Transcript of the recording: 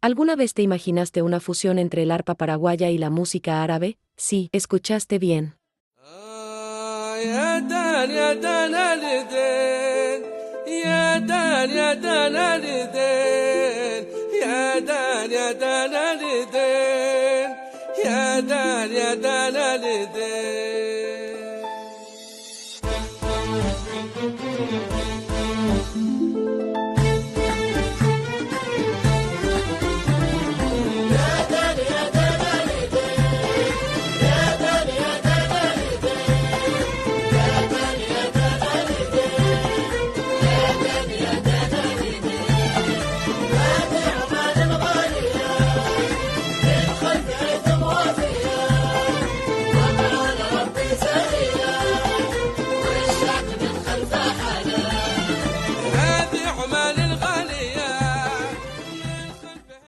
¿Alguna vez te imaginaste una fusión entre el arpa paraguaya y la música árabe? Sí, escuchaste bien. يا دان يا دان الدين يا دان يا دان الدين يا دان يا دان الدين يا دان يا دان الدين